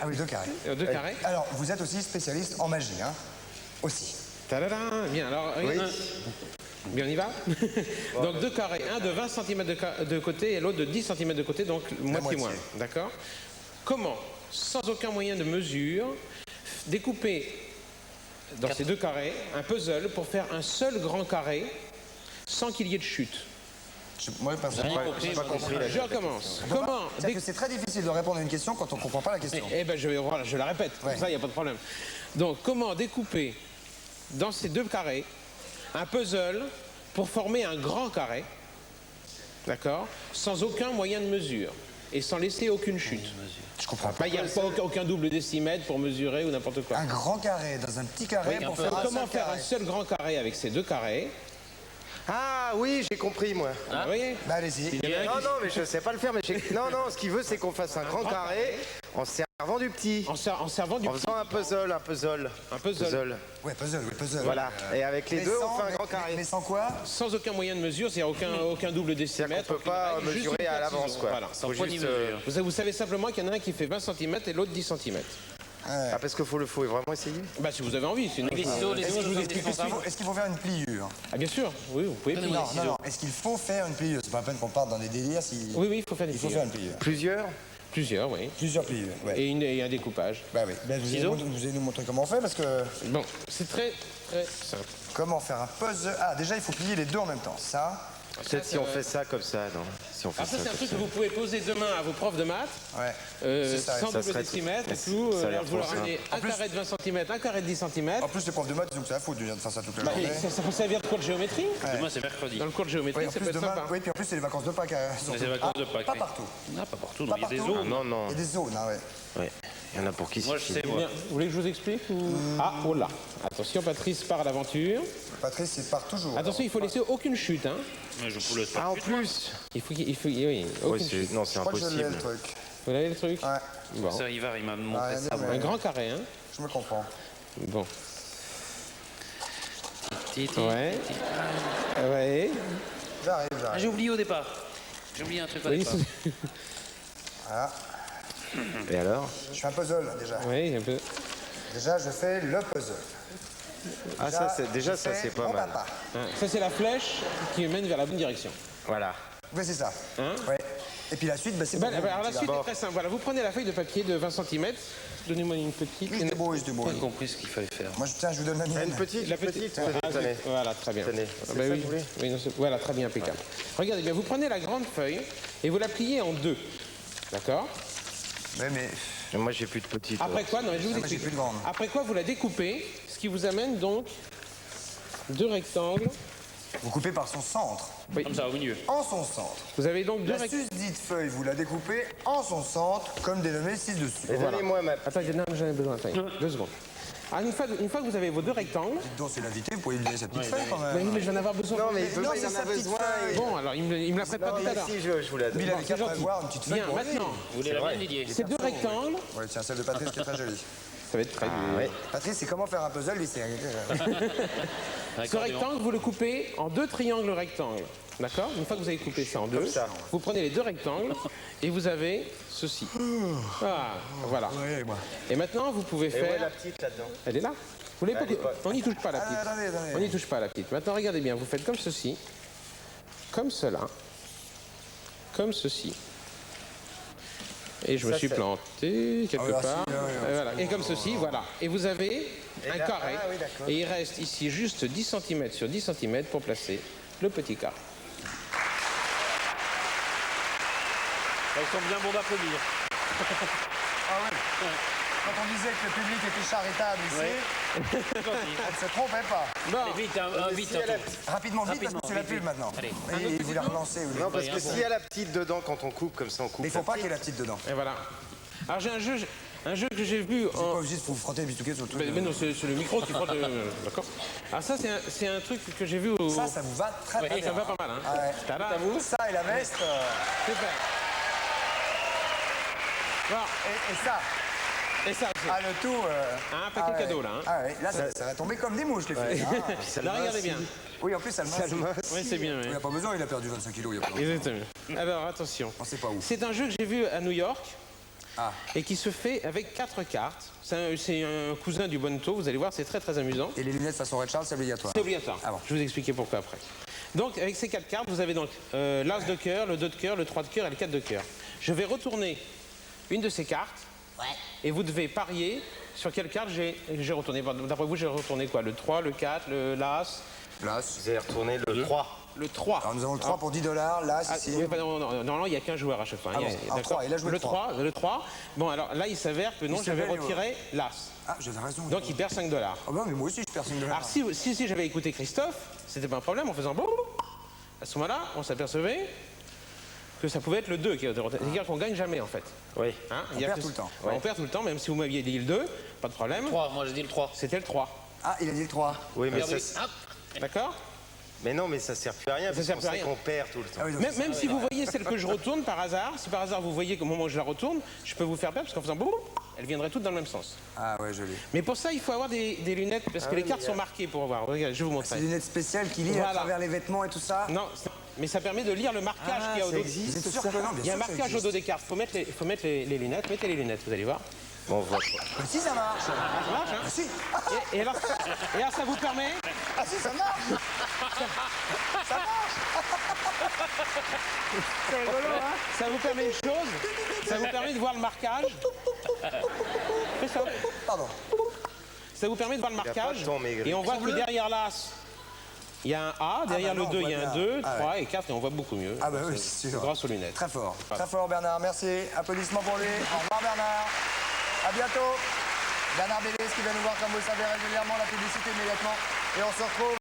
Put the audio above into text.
Ah oui, 2 carrés. 2 carrés. Alors, vous êtes aussi spécialiste en magie, hein? Aussi. Tadadam. Bien, alors, Oui. bien, on y va. Donc 2 carrés, un de 20 cm de côté et l'autre de 10 cm de côté, donc moitié moins. D'accord? Comment, sans aucun moyen de mesure, découper dans ces 2 carrés un puzzle pour faire un seul grand carré sans qu'il y ait de chute? Moi, personnellement, j'ai pas compris. Je recommence. Comment c'est que c'est très difficile de répondre à une question quand on ne comprend pas la question. Eh ben, je la répète, comme ça, il n'y a pas de problème. Donc, comment découper dans ces 2 carrés un puzzle pour former un grand carré, d'accord, sans aucun moyen de mesure et sans laisser aucune chute? Je comprends pas. Il n'y a pas aucun double décimètre pour mesurer ou n'importe quoi. Un grand carré dans un petit carré pour faire un Comment seul faire carré. un seul grand carré avec ces 2 carrés? Ah oui, j'ai compris moi. Vous voyez? Bah, allez-y. Non, non, mais je sais pas le faire. Mais non, non, ce qu'il veut, c'est qu'on fasse un grand carré en servant du petit. En servant du En faisant un puzzle. Un puzzle. Ouais, puzzle, oui, puzzle. Voilà. Et avec les Mais deux, sans- on fait un grand carré. Mais sans quoi? Sans aucun moyen de mesure, c'est-à-dire aucun double décimètre. On peut pas Juste mesurer une à précision. l'avance, quoi. Voilà. Faut juste, Vous savez simplement qu'il y en a un qui fait 20 cm et l'autre 10 cm. Ah, parce qu'il faut vraiment essayer. Bah, si vous avez envie, c'est une question. Est-ce qu'il faut faire une pliure? Ah, bien sûr, oui, vous pouvez plier. Non, non, non. Est-ce qu'il faut faire une pliure? C'est pas la peine qu'on parte dans des délires si... Oui, il faut faire des Il faut pliures. faire une pliure. Plusieurs. Plusieurs, oui. Plusieurs pliures, ouais. Et un découpage. Bah oui. Ben, vous allez nous montrer comment on fait parce que... Bon, c'est très, très simple. Comment faire un puzzle? Ah, déjà, il faut plier les deux en même temps. Ça, Peut-être si on fait ça comme ça, non? Si on fait Alors ça, ça c'est un comme truc ça. que vous pouvez poser demain à vos profs de maths, ouais. sans ça double serait- décimètre et ça tout. a l'air Vous leur trop ramenez un carré de 20 cm, un carré de 10 cm. En plus, les profs de maths, ils ont que ça à foutre de faire ça toute la journée. Ça peut servir de cours de géométrie. Demain, c'est mercredi. Dans le cours de géométrie, Oui, en ça plus, peut être demain, sympa. oui, puis en plus, c'est les vacances de Pâques. C'est les vacances de Pâques, Pas oui. partout. Non, pas partout. Pas Il y a des partout. zones. Ah, non, non. Il y a des zones, hein, ouais. Ouais. Il y en a pour qui Moi, je sais, moi. Bien, vous voulez que je vous explique ou... Ah, oh là. Attention, Patrice part à l'aventure. Patrice, il part toujours. Attention, il faut laisser aucune chute. Hein. Mais je vous le Ah, en plus. Oui, aucune chute. Non, c'est Je crois que je l'ai, impossible. le truc. Vous avez le truc? Ouais, Bon. Ça, Ivar, il m'a montré Ouais, ça. mais- Un grand carré, hein. je me comprends. Bon. Titi. Ouais. Ouais. J'arrive, Ah, j'arrive. j'ai oublié au départ. J'ai oublié un truc au Oui, départ. Voilà. Et alors? Je fais un puzzle, déjà. oui, un peu. Déjà, je fais le puzzle. Ah, ça, c'est déjà, je ça, fais c'est pas mon mal. papa. Hein, ça, c'est la flèche qui mène vers la bonne direction. Voilà. Oui, c'est ça. Hein? Ouais. Et puis la suite, bah, c'est Ben, bon. alors la Tu suite vas- est très simple. Voilà, vous prenez la feuille de papier de 20 cm. Donnez-moi une petite. Oui, je débrouille, je J'ai débrouille. pas compris ce qu'il fallait faire. Moi, je vous donne la mienne. Une petite, La petite. Tenez, Ah, tenez. Voilà, très bien. Tenez. Ah, C'est ben ça oui. que vous voulez Oui, non, voilà, très bien, impeccable. Regardez bien, vous prenez la grande feuille et vous la pliez en deux. D'accord? Ouais, mais Et moi, j'ai plus de petites. Après quoi, non, mais je vous moi, j'ai explique. plus de grande. Après quoi, vous la découpez, ce qui vous amène donc deux rectangles. vous coupez par son centre. Comme ça, au milieu. En son centre. Vous avez donc deux La rectangles. susdite feuille, vous la découpez en son centre, comme dénommé ci-dessus. Et donnez-moi ma. Attends, non, j'en ai besoin. Attends, 2 secondes. Alors, une fois que vous avez vos deux rectangles, Donc c'est l'invité, vous pouvez lui donner sa petite feuille quand mais même. oui, mais je vais en avoir besoin. Non, mais il peut Non, pas, il c'est en sa a petite besoin. feuille. Bon, alors il me la prête pas Non, tout à mais l'heure. si, je vous la Mais donne. il avait qu'à c'est gentil. prévoir une petite feuille Bien, pour lui. maintenant, Vous voulez la mienne, Didier? ces deux rectangles, Ouais, tiens, celle de Patrice qui est très jolie. ça va être très dur. Ouais. Patrice, c'est comment faire un puzzle, lui, c'est... Ce rectangle, vous le coupez en deux triangles rectangles. D'accord? Une fois que vous avez coupé ça en deux, ça. vous prenez les deux rectangles et vous avez ceci. Ah, voilà. Ouais, moi. Et maintenant, vous pouvez Et ouais, la faire... petite là-dedans. Elle est là. Vous voulez pas Elle est que- pas- On n'y touche pas la petite. Attendez, attendez. On n'y touche pas la petite. Maintenant, regardez bien. Vous faites comme ceci. Comme cela. Comme ceci. Et je me Ça, suis c'est- planté quelque Ah oui, ah, part. si, ah oui, ah, Et voilà. Et comme ceci, voilà. Et vous avez un là- carré. ah oui, d'accord. Et il reste ici juste 10 cm sur 10 cm pour placer le petit carré. Ils sont bien bons d'applaudir. Ah ouais. Quand on disait que le public était charitable ici, on ne se trompait pas. Bon. Allez, vite, vite, un tour. Rapidement, vite, parce que c'est la vite, pub vite. maintenant. Allez. Et il voulait relancer. oui. Non, parce que bon. s'il y a la petite dedans, quand on coupe, comme ça, on coupe. Mais il ne faut pas qu'il y ait la petite dedans. Et voilà. Alors j'ai un jeu que j'ai vu Pas en... obligé de vous frotter le bitouquet sur le truc. Mais non, c'est le micro qui frotte. D'accord. Alors ça, c'est un truc que j'ai vu au... Ça vous va très très Ouais, bien. ça me va pas mal, hein. Ah ouais. Tada. Ça et la veste. Super. Bon, Et ça. et ça, c'est... Ah, le tout. Un paquet ouais. cadeau, là, hein. Ah ouais, là, ça va tomber comme des mouches, les filles. Ah. Là, regardez bien. Oui, en plus, ça le masse. Oui, c'est bien, oui. Il n'a pas besoin, il a perdu 25 kilos. Il y a pas besoin. Exactement. Alors, attention. On sait pas où. C'est un jeu que j'ai vu à New York. et qui se fait avec 4 cartes. C'est un cousin du bonneto, vous allez voir, c'est très très amusant. Et les lunettes façon Red Charles, c'est obligatoire. C'est obligatoire. Ah bon. Je vais vous expliquer pourquoi après. Donc avec ces 4 cartes, vous avez donc l'as de cœur, le 2 de cœur, le 3 de cœur et le 4 de cœur. Je vais retourner une de ces cartes et vous devez parier sur quelle carte j'ai retourné. D'après vous, j'ai retourné quoi? Le 3, le 4, le l'as? L'As. Vous avez retourné le 3. Le 3. Alors nous avons le 3 pour 10 $, l'As ici. Oui, normalement, il n'y a qu'un joueur à chaque fois. Ah bon, un d'accord. 3, il a joué le 3. Le 3. Bon, alors là, il s'avère que non, Il j'avais s'avère, retiré l'As. Ah, j'avais raison. Donc, il perd 5 $. Ah bah mais moi aussi je perds 5 $. Alors, si j'avais écouté Christophe, c'était pas un problème en faisant... À ce moment-là, on s'apercevait que ça pouvait être le 2 qui était retenu. C'est-à-dire qu'on gagne jamais, en fait. Oui. Hein, On perd tout le temps. On perd tout le temps, même si vous m'aviez dit le 2, pas de problème. 3, moi j'ai dit le 3. C'était le 3. Ah, il a dit le 3. Oui, mais, Regardez. ça, Hop. D'accord? mais non, mais ça sert plus à rien. Ça sert parce plus à qu'on sait rien. qu'on perd tout le temps. Ah oui, donc Même si vous voyez celle que je retourne par hasard, si par hasard vous voyez qu'au moment où je la retourne, je peux vous faire perdre parce qu'en faisant boum, elles viendraient toutes dans le même sens. Ah ouais, joli. Mais pour ça, il faut avoir des lunettes parce que les cartes sont marquées pour voir. Regardez, je vais vous C'est montrer. des lunettes spéciales qui lient à Voilà. travers les vêtements et tout ça. Non, mais ça permet de lire le marquage qu'il y a au dos. Vous êtes sûr que non? Bien Il y a un sûr que ça marquage au dos existe. des cartes. Faut mettre les lunettes. Mettez les lunettes, vous allez voir. Bon, on voit pas. Mais si ça marche. Ça marche, hein? Ah si. Et alors, ça vous permet. Ah si, ça marche. Ça marche. C'est rigolo, hein? Ça vous permet une chose. Ça vous permet de voir le marquage. Fais ça. Pardon. Ça vous permet de voir le a pas marquage. de temps maigri. Et on voit que derrière l'as, il y a un A. Derrière bah le non, 2, on il y a voit un bien. 2, Ah 3 et 4 et on voit beaucoup mieux. Ah bah oui, c'est sûr. Grâce aux lunettes. Très fort. Très fort Bernard, merci. Applaudissements pour lui. Au revoir Bernard. À bientôt. Bernard Bélis qui vient nous voir comme vous le savez régulièrement, la publicité immédiatement. Et on se retrouve